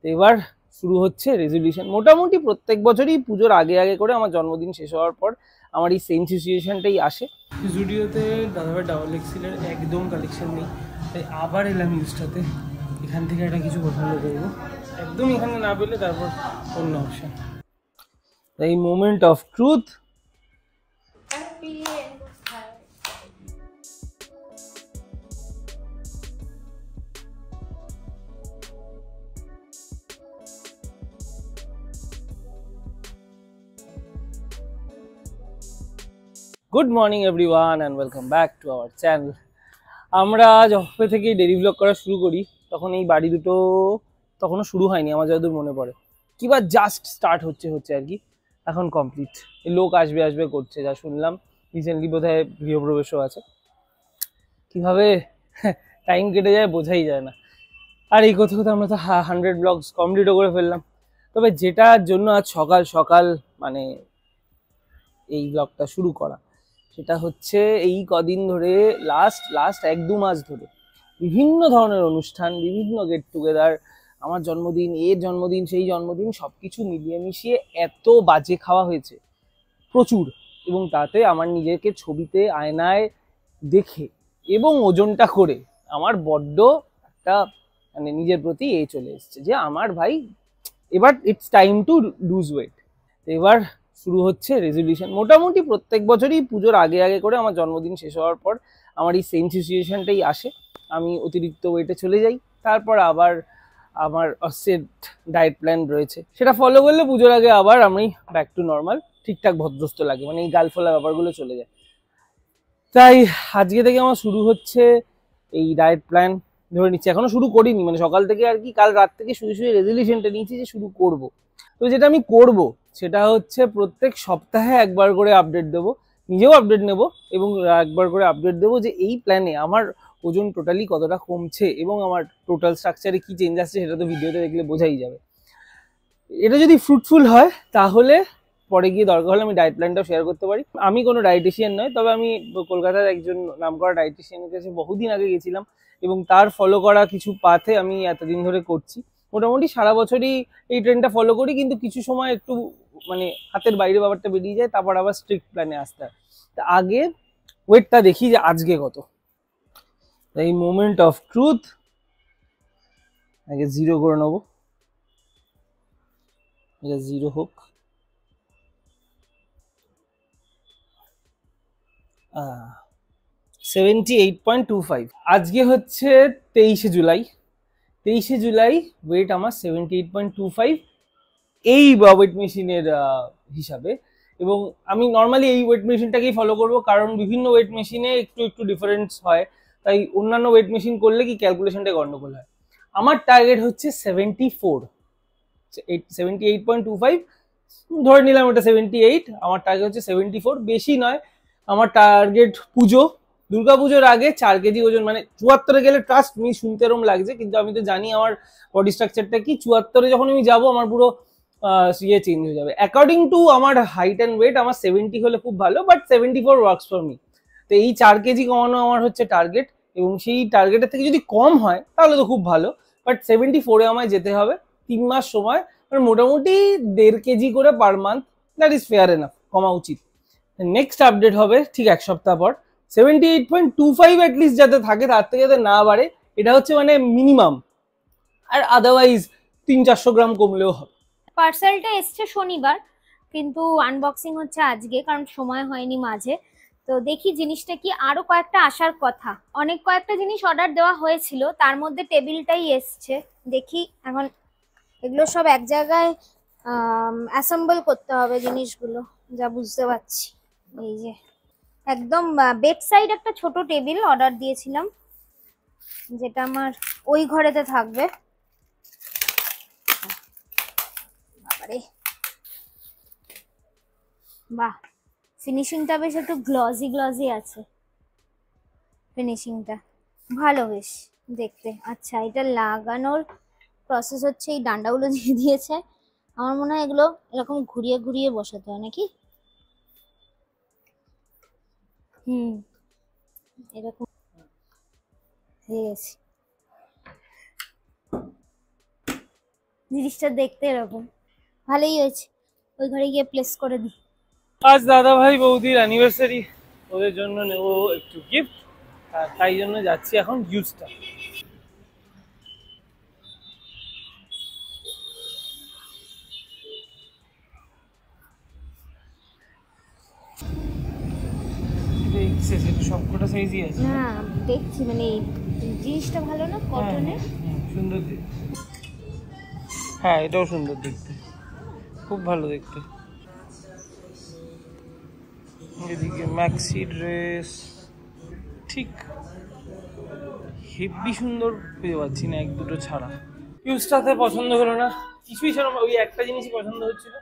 তো এবার শুরু হচ্ছে রেজলিউশন। মোটামুটি প্রত্যেক বছরই পুজোর আগে আগে করে আমার জন্মদিন শেষ হওয়ার পর আমার এই সেম সিচুয়েশনটাই আসে। জুডিওতে দাদাভাই ডাবল এক্সেলের একদম কালেকশন নেই, তাই আবার এলাম ইউজটাতে। এখান থেকে একটা কিছু পছন্দ করবো, একদম এখানে না পেলে তারপর অন্য অপশন। এই moment of truth. Good morning everyone and welcome back to our channel. আমরা যবে থেকে ডেইলি ব্লগ করা শুরু করি তখন এই বাড়ি দুটো তখনও শুরু হয়নি আমার যতদূর মনে পড়ে, কিংবা জাস্ট স্টার্ট হচ্ছে আর কি, এখন কমপ্লিট। লোক আসবে করছে যা শুনলাম, রিসেন্টলি বোধহয় গৃহপ্রবেশও আছে। কিভাবে টাইম কেটে যায় বোঝাই যায় না। আর এই কথা আমরা তো 100 ব্লগস কমপ্লিটও করে ফেললাম। তবে যেটার জন্য আজ সকাল সকাল মানে এই ব্লগটা শুরু করা, সেটা হচ্ছে এই কদিন ধরে লাস্ট 1-2 মাস ধরে বিভিন্ন ধরনের অনুষ্ঠান, বিভিন্ন গেট টুগেদার, আমার জন্মদিন, এর জন্মদিন, সেই জন্মদিন, সবকিছু মিলিয়ে মিশিয়ে এত বাজে খাওয়া হয়েছে প্রচুর। এবং তাতে আমার নিজেকে ছবিতে আয়নায় দেখে এবং ওজনটা করে আমার বড্ড একটা মানে নিজের প্রতি চলে এসছে যে আমার ভাই এবার it's time to lose weight. এবার শুরু হচ্ছে রেজলিউশন। মোটামুটি প্রত্যেক বছরই পুজোর আগে আগে করে আমার জন্মদিন শেষ হওয়ার পর আমার এই সেম সিচুয়েশনটাই আসে। আমি অতিরিক্ত ওয়েটে চলে যাই, তারপর আবার আমার সেট ডায়েট প্ল্যান রয়েছে, সেটা ফলো করলে পুজোর আগে আবার আমি ব্যাক টু নর্মাল, ঠিকঠাক ভদ্রস্থ লাগে, মানে এই গালফোলা ব্যাপারগুলো চলে যায়। তাই আজকে থেকে আমার শুরু হচ্ছে এই ডায়েট প্ল্যান, ধরে নিচ্ছি এখনো শুরু করিনি, মানে সকাল থেকে আর কি, কাল রাত থেকে শুয়ে রেজলিউশনটা নিয়েছি যে শুরু করব। তো যেটা আমি করব সেটা হচ্ছে প্রত্যেক সপ্তাহে একবার করে আপডেট দেবো, নিজেও আপডেট নেব এবং একবার করে আপডেট দেবো যে এই প্ল্যানে আমার ওজন টোটালি কতটা কমছে এবং আমার টোটাল স্ট্রাকচারে কি চেঞ্জ আসছে, সেটা তো ভিডিওতে দেখলে বোঝাই যাবে। এটা যদি ফ্রুটফুল হয় তাহলে পরে গিয়ে দরকার হলে আমি ডায়েট প্ল্যানটাও শেয়ার করতে পারি। আমি কোনো ডায়েটিশিয়ান নয়, তবে আমি কলকাতার একজন নামকরা ডায়েটিশিয়ানের কাছে বহুদিন আগে গেছিলাম এবং তার ফলো করা কিছু পাথে আমি এতদিন ধরে করছি। মোটামুটি সারা বছরই এই ট্রেন্ডটা ফলো করি, কিন্তু কিছু সময় একটু মানে হাতের বাইরে ব্যাপারটা বেরিয়ে যায়, তারপর আবার স্ট্রিক্ট প্ল্যানে আসতে হয়। তা আগে ওয়েটটা দেখি যে আজকে কত। এই মোমেন্ট অফ ট্রুথ, আগে 0 করে নেবো, এটা 0 হোক। 78.25। আজকে হচ্ছে 23শে জুলাই। 23শে জুলাই ওয়েট আমার 78.25 এই ওয়েট মেশিনের হিসাবে। এবং আমি নর্মালি এই ওয়েট মেশিনটাকেই ফলো করব, কারণ বিভিন্ন ওয়েট মেশিনে একটু ডিফারেন্স হয়, তাই অন্যান্য ওয়েট মেশিন করলে কি ক্যালকুলেশনটা গন্ডগোল হয়। আমার টার্গেট হচ্ছে 74, 78.25 ধরে নিলাম, ওটা 78। আমার টার্গেট হচ্ছে 74, বেশি নয়। আমার টার্গেট দুর্গাপুজোর আগে 4 কেজি ওজন, মানে 74-এ গেলে ট্রাস্ট মি শুনতে এরম লাগছে, কিন্তু আমি তো জানি আমার বডি স্ট্রাকচারটা কি। 74-এ যখন আমি যাবো আমার পুরো ইয়ে চেঞ্জ হয়ে যাবে। অ্যাকর্ডিং টু আমার হাইট অ্যান্ড ওয়েট আমার 70 হলে খুব ভালো, বাট 74 ওয়ার্কস ফর মি। তো এই 4 কেজি কমানো আমার হচ্ছে টার্গেট, এবং সেই টার্গেটের থেকে যদি কম হয় তাহলে তো খুব ভালো, বাট 74-এ আমায় যেতে হবে। 3 মাস সময়, মোটামুটি 1.5 কেজি করে per month, that is fair enough, কমা উচিত। নেক্সট আপডেট হবে ঠিক 1 সপ্তাহ পর, 78.25 অ্যাটলিস্ট যাতে থাকে, তার থেকে যাতে না বাড়ে, এটা হচ্ছে মানে মিনিমাম। আর আদারওয়াইজ 300-400 গ্রাম কমলেও হবে। পার্সেলটা এসছে শনিবার, কিন্তু আনবক্সিং হচ্ছে আজকে, কারণ সময় হয়নি মাঝে। তো দেখি জিনিসটা কি, আরো কয়েকটা আসার কথা, অনেক কয়েকটা জিনিস অর্ডার দেওয়া হয়েছিল, তার মধ্যে টেবিলটাই এসছে। দেখি এখন এগুলো সব এক জায়গায় অ্যাসেম্বল করতে হবে জিনিসগুলো, যা বুঝতে পারছি। এই যে একদম বেড সাইড একটা ছোট টেবিল অর্ডার দিয়েছিলাম, যেটা আমার ওই ঘরেতে থাকবে। বাবারে, বাহ, ফিনিশিংটা বেশ একটু গ্লজি আছে, ফিনিশিংটা ভালো বেশ দেখতে। আচ্ছা, এটা লাগানোর প্রসেস হচ্ছে এই ডান্ডাগুলো দিয়ে দিয়েছে। আমার মনে হয় এগুলো এরকম ঘুরিয়ে ঘুরিয়ে বসাতে হয় নাকি। এরকম হয়ে গেছে। জিনিসটা দেখতে এরকম। ভালোই হয়েছে, ওই ঘরে গিয়ে প্লেস করে দিই। আজ দাদা ভাই বৌদির অ্যানিভার্সারি, ওদের জন্য নেব একটু গিফট, আর তাই জন্য যাচ্ছি এখন গিফটটা। সবকটা সাইজই আছে না দেখছি, মানে জিনিসটা ভালো না, কটনের। সুন্দর দেখতে। হ্যাঁ এটাও সুন্দর দেখতে, খুব ভালো দেখতে। এদিকে ম্যাক্সি ড্রেস, ঠিক হেভি সুন্দর পেয়ে পাচ্ছি না, এক দুটো ছাড়া। ইউজটাতে পছন্দ হলো না, কিছুই সেরকম, ওই একটা জিনিসই পছন্দ হচ্ছিল,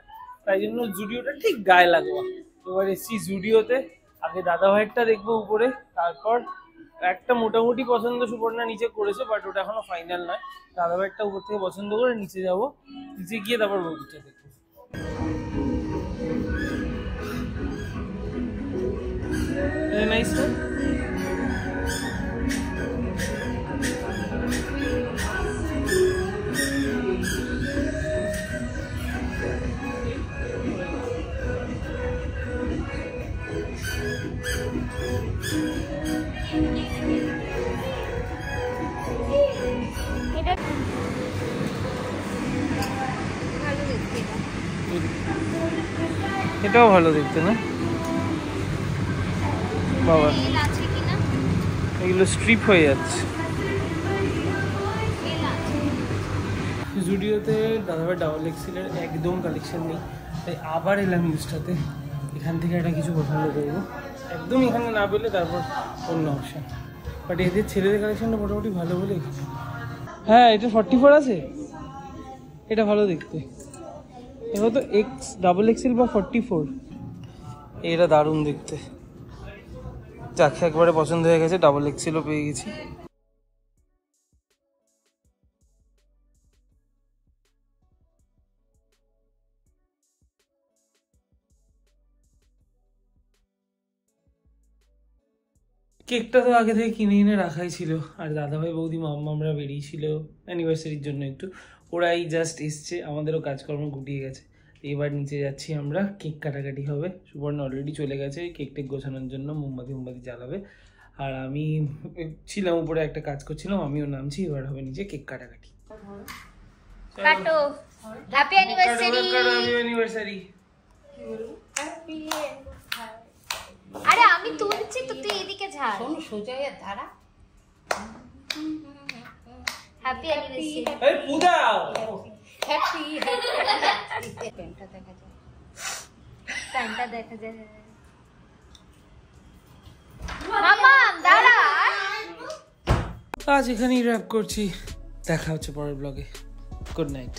তাই জন্য জুডিওটা ঠিক গায়ে লাগলো। এবার এসছি জুডিওতে, আগে দাদা ভাইয়েরটা দেখবো উপরে, তারপর একটা মোটামুটি পছন্দ সুপর্ণা নিচে করেছে, বাট ওটা এখনো ফাইনাল নয়। দাদা ভাইয়েরটা উপর থেকে পছন্দ করে নিচে যাবো, নিচে গিয়ে তারপর বৌদিটা দেখবো। নাইস না? এটা ভালো দেখতে। এটাও ভালো দেখতে না বাবা, তেল আছে কিনা, এগুলো স্ট্রিপ হয়ে যাচ্ছে। তেল আছে। জুডিওতে দাদাভাই ডাবল এক্সেলের একদম কালেকশন নেই, তাই আবার এলাম ইউজটাতে, এখান থেকে একটা কিছু পছন্দ করবো। একদম এখানে না পেলে তারপর অন্য অপশান, বাট এদের ছেলেদের কালেকশনটা মোটামুটি ভালো বলে। হ্যাঁ এটা 44 আছে, এটা ভালো দেখতে। এবার তো এক্স ডাবল এক্সেল বা 44, এটা দারুণ দেখতে। যাকে একবারে পছন্দ হয়ে গেছে, ডাবল এক্সেলও পেয়ে গেছি। কেকটা তো আগে থেকে কিনে এনে রাখাই ছিল, আর দাদাভাই বৌদি মাম্মামরা বেরিয়েছিল অ্যানিভার্সারির জন্য একটু, ওরাই জাস্ট এসছে, আমাদেরও কাজকর্ম গুটিয়ে গেছে। এবার নিচে যাচ্ছি আমরা, কেক কাটাকাটি হবে। সুবর্ণা অলরেডি চলে গেছে কেক টেক গোছানোর জন্য, মোমবাতি জ্বালাবে। আর আমি ছিলাম উপরে একটা কাজ করছিলাম, আমিও নামছি, এবার হবে নিচে কেক কাটাকাটি। কাটো, হ্যাপি অ্যানিভার্সারি। Happy anniversary. আরে আমি তুলছি তো, তুই এদিকে ঝাড়। শোন সোজা ধারা। Happy anniversary. এই পূজাও হ্যাপি পেনটা দেখা যায়, প্যান্টটা দেখা যায়। মামা দাঁড়া। আজ এখানেই র্যাপ করছি, দেখা হচ্ছে পরের ব্লগে। Good night.